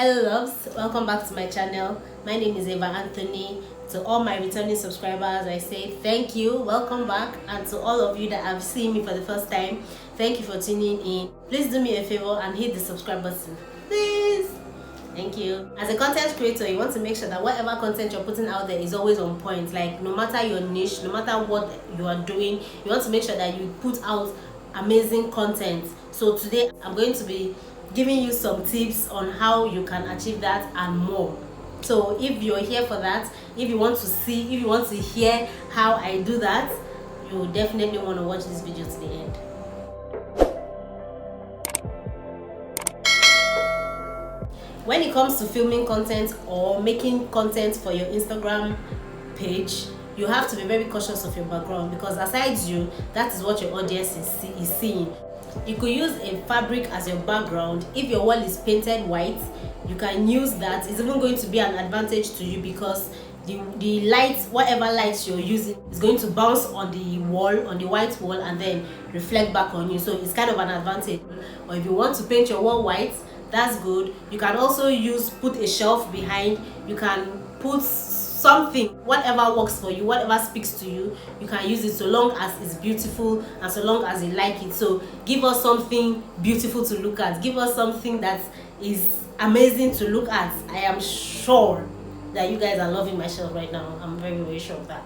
Hello loves, welcome back to my channel. My name is Eva Anthony. To all my returning subscribers, I say thank you, welcome back. And to all of you that have seen me for the first time, thank you for tuning in. Please do me a favor and hit the subscribe button, please. Thank you. As a content creator, you want to make sure that whatever content you're putting out there is always on point. Like, no matter your niche, no matter what you are doing, you want to make sure that you put out amazing content. So today I'm going to be giving you some tips on how you can achieve that and more. So if you're here for that, if you want to hear how I do that, you definitely want to watch this video to the end. When it comes to filming content or making content for your Instagram page, you have to be very cautious of your background, because aside you, that is what your audience is seeing. You could use a fabric as your background. If your wall is painted white, you can use that. It's even going to be an advantage to you, because the light, whatever lights you're using, is going to bounce on the wall, on the white wall, and then reflect back on you. So it's kind of an advantage. Or if you want to paint your wall white, that's good. You can also put a shelf behind. You can put something, whatever works for you, whatever speaks to you, you can use it, so long as it's beautiful and so long as you like it. So give us something beautiful to look at, give us something that is amazing to look at. I am sure that you guys are loving my shelf right now. I'm very, very sure of that.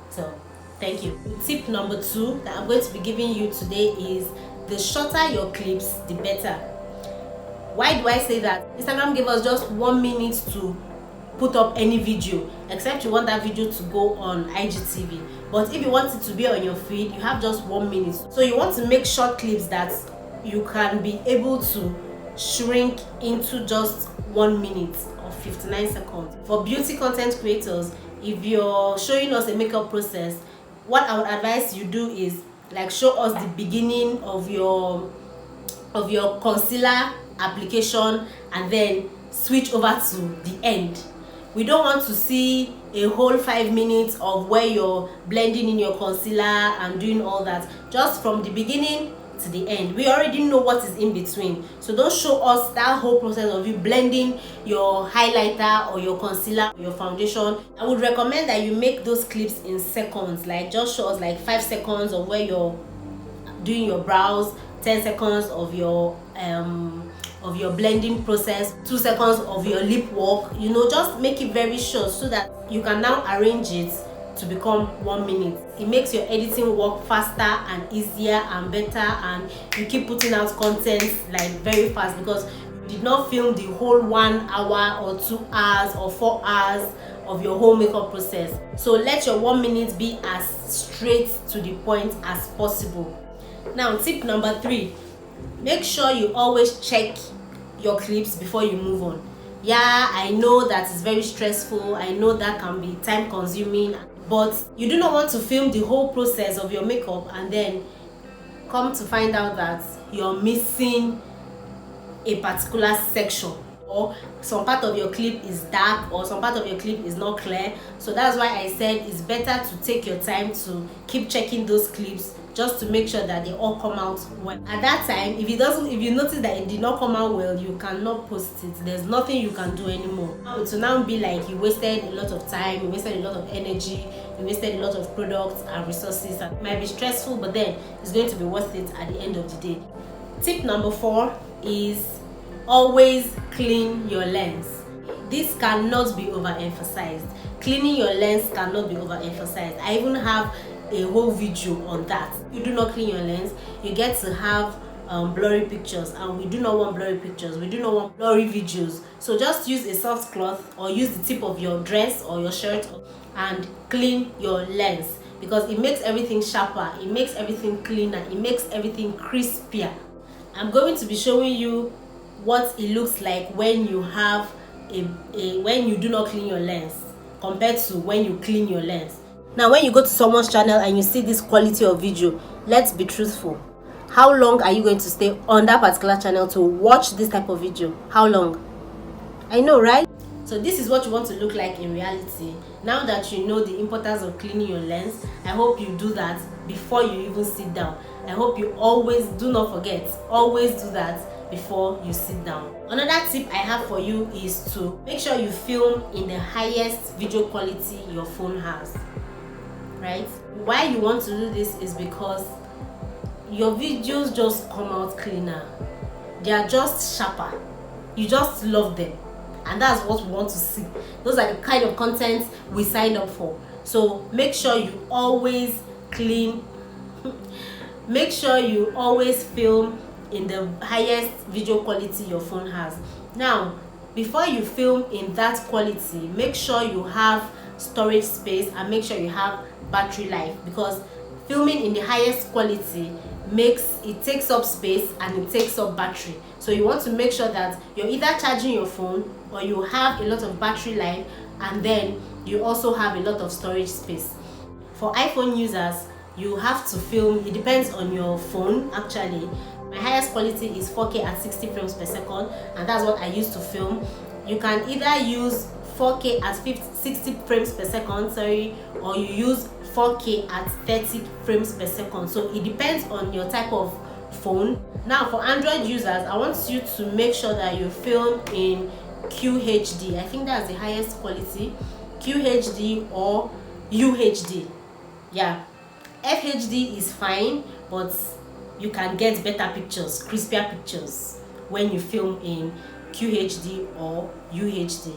So thank you. Tip number 2 that I'm going to be giving you today is, the shorter your clips, the better. Why do I say that? Instagram gave us just 1 minute to put up any video, except you want that video to go on IGTV. But if you want it to be on your feed, you have just 1 minute. So you want to make short clips that you can be able to shrink into just 1 minute or 59 seconds. For beauty content creators, if you're showing us a makeup process, what I would advise you do is, like, show us the beginning of your concealer application and then switch over to the end. We don't want to see a whole 5 minutes of where you're blending in your concealer and doing all that. Just from the beginning to the end. We already know what is in between. So don't show us that whole process of you blending your highlighter or your concealer or your foundation. I would recommend that you make those clips in seconds. Like, just show us like 5 seconds of where you're doing your brows, 10 seconds of your blending process, 2 seconds of your lip work. Just make it very short so that you can now arrange it to become 1 minute. It makes your editing work faster and easier and better, and you keep putting out content like very fast, because you did not film the whole 1 hour or 2 hours or 4 hours of your whole makeup process. So let your 1 minute be as straight to the point as possible. Now, tip number 3, make sure you always check your clips before you move on. Yeah, I know that is very stressful. I know that can be time consuming, but you do not want to film the whole process of your makeup and then come to find out that you're missing a particular section, or some part of your clip is dark, or some part of your clip is not clear. So that's why I said it's better to take your time to keep checking those clips, just to make sure that they all come out well. At that time, if you notice that it did not come out well, you cannot post it. There's nothing you can do anymore. It will now be like you wasted a lot of time, you wasted a lot of energy, you wasted a lot of products and resources. And it might be stressful, but then it's going to be worth it at the end of the day. Tip number 4 is, always clean your lens. This cannot be overemphasized. Cleaning your lens cannot be overemphasized. I even have a whole video on that. You do not clean your lens, you get to have blurry pictures, and we do not want blurry pictures, we do not want blurry videos. So just use a soft cloth or use the tip of your dress or your shirt and clean your lens, because it makes everything sharper, it makes everything cleaner, it makes everything crispier. I'm going to be showing you what it looks like when you have when you do not clean your lens compared to when you clean your lens. Now, when you go to someone's channel and you see this quality of video, let's be truthful. How long are you going to stay on that particular channel to watch this type of video? How long? I know, right? So this is what you want to look like in reality. Now that you know the importance of cleaning your lens, I hope you do that before you even sit down. I hope you always do not forget, always do that before you sit down. Another tip I have for you is to make sure you film in the highest video quality your phone has, right? Why you want to do this is because your videos just come out cleaner. They are just sharper. You just love them, and that's what we want to see. Those are the kind of content we sign up for. So make sure you always clean make sure you always film in the highest video quality your phone has. Now, before you film in that quality, make sure you have storage space and make sure you have battery life, because filming in the highest quality takes up space and it takes up battery. So you want to make sure that you're either charging your phone or you have a lot of battery life, and then you also have a lot of storage space. For iPhone users, you have to film, it depends on your phone actually. My highest quality is 4K at 60 frames per second, and that's what I use to film. You can either use 4K at 60 frames per second, or you use 4K at 30 frames per second. So it depends on your type of phone. Now for Android users, I want you to make sure that you film in QHD. I think that's the highest quality, QHD or UHD. Yeah, FHD is fine, but you can get better pictures, crispier pictures when you film in QHD or UHD.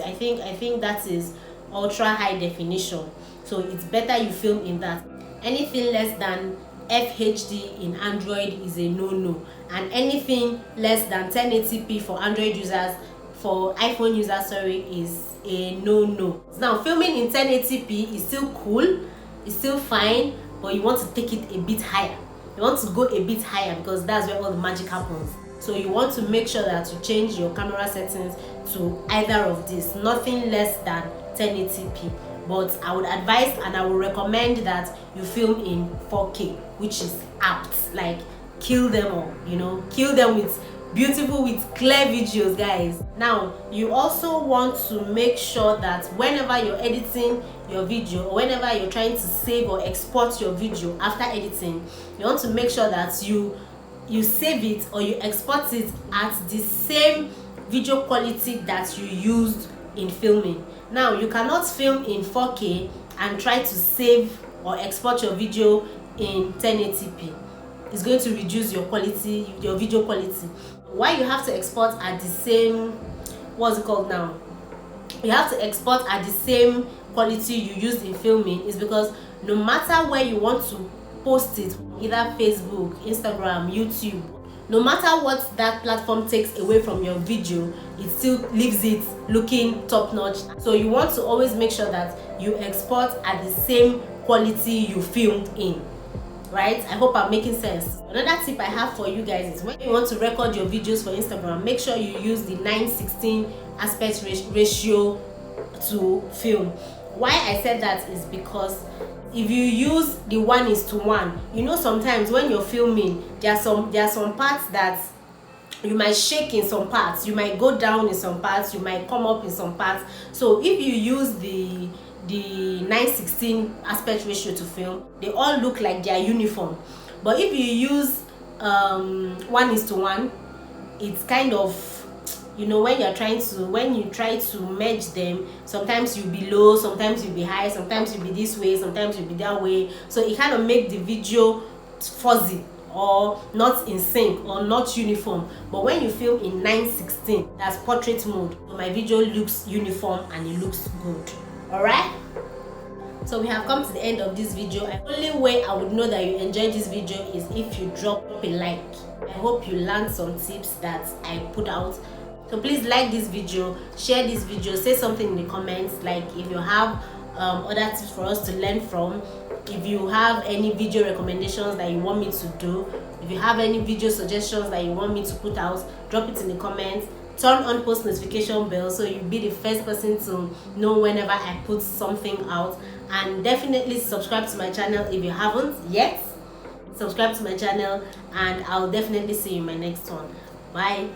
I think that is ultra high definition, so it's better you film in that. Anything less than FHD in Android is a no-no, and anything less than 1080p for Android users, for iPhone users, is a no-no. Now filming in 1080p is still cool, it's still fine, but you want to take it a bit higher. You want to go a bit higher because that's where all the magic happens. So you want to make sure that you change your camera settings to either of these, nothing less than 1080p. But I would advise and I would recommend that you film in 4K, which is apt. Like, kill them all, kill them with clear videos, guys. Now you also want to make sure that whenever you're editing your video, or whenever you're trying to save or export your video after editing, you want to make sure that you save it or you export it at the same video quality that you used in filming. Now you cannot film in 4K and try to save or export your video in 1080p. It's going to reduce your quality, your video quality. Why you have to export at the same, what's it called now? You have to export at the same quality you used in filming is because no matter where you want to post it, either Facebook, Instagram, YouTube, no matter what that platform takes away from your video, it still leaves it looking top notch. So you want to always make sure that you export at the same quality you filmed in. Right? I hope I'm making sense. Another tip I have for you guys is when you want to record your videos for Instagram, make sure you use the 9:16 aspect ratio to film. Why I said that is because if you use the 1:1, sometimes when you're filming, there are some parts that you might shake in some parts, you might go down in some parts, you might come up in some parts. So if you use the 9:16 aspect ratio to film, they all look like they are uniform. But if you use 1:1, it's kind of, when you try to merge them, sometimes you'll be low, sometimes you'll be high, sometimes you'll be this way, sometimes you'll be that way. So it kind of makes the video fuzzy or not in sync or not uniform. But when you film in 9:16, that's portrait mode, so my video looks uniform and it looks good. Alright, so we have come to the end of this video. The only way I would know that you enjoyed this video is if you drop a like. I hope you learned some tips that I put out. So please like this video, share this video, say something in the comments, like if you have other tips for us to learn from, if you have any video recommendations that you want me to do, if you have any video suggestions that you want me to put out, drop it in the comments. Turn on post notification bell so you'll be the first person to know whenever I put something out, and definitely subscribe to my channel if you haven't yet. Subscribe to my channel, and I'll definitely see you in my next one. Bye.